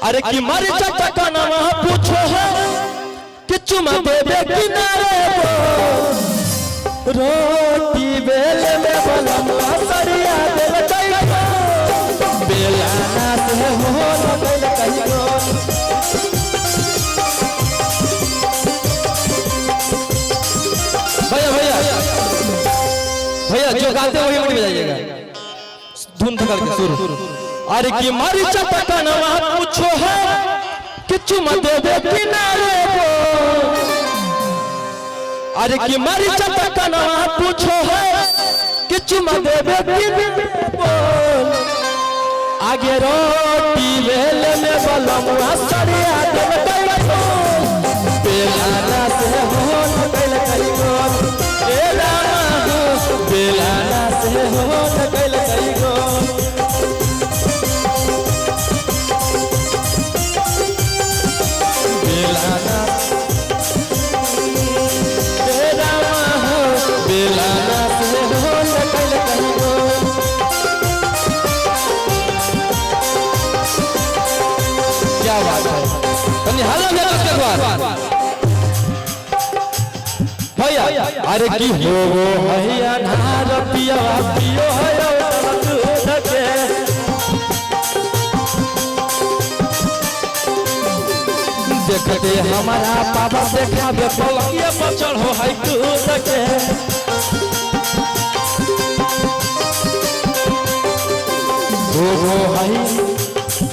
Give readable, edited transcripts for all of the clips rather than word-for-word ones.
अरे कि मारी चटका नाम पूछो है कि चुमा देवे किनारे रोटी बेल में बलम सरिया दिल कई बेला नाथ है हो दिल कई भैया भैया भैया जो गाते वही मत बजाइएगा धुन थकल के सुर। अरे कि मारी चटका नाम पूछो है कि चुमा देवे किनारे अरे कि मारी चटका नाम पूछो है कि चुमा देवे किनारे आगे रोटी बेल में बलम सरिया दिल कई बेलाना से हो कल कई गोल बेलाना से हो कल कई गोल बेलाना बेलाना से हो कल कई गोल। क्या बात है हाल भैया। अरे की हो भैया नार पिया पियो है दूध के देखते हमारा पापा देखा बे पलकिया पर चढ़ो है दूध के हो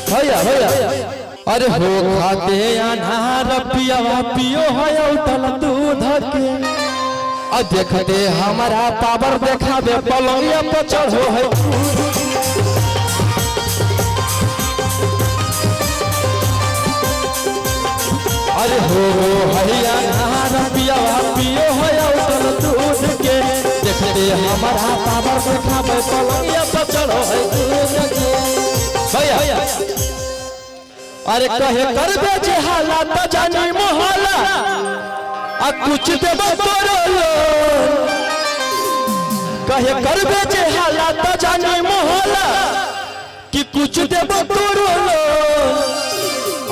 भैया भैया अरे हो खाते अनार पिया पियो है उठल दूध के और देखते हमारा पावर देखाबे पलंगिया पर चढ़ो है अरे हो भैया अनार पिया पियो है उठल दूध के देखते हमारा पावर देखाबे पलंगिया पर चढ़ो है दूध के भैया। अरे कहे करबे जे हालात जानी मोहला आ कुछ देबो तोरो कहे करबे जे हालात जानी मोहला कि कुछ देबो तोरो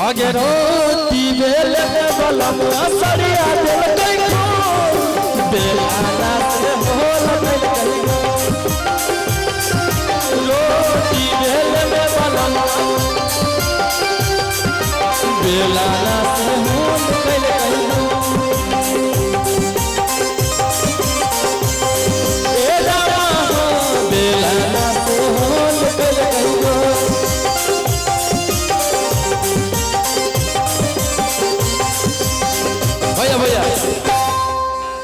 आगे रोटी बेल में बलम सरिया दिल कई बेलाना से होल दिल कई रोटी बेल में बलम बेलाना से होल कल कई बेलाना से होल कल कई भैया भैया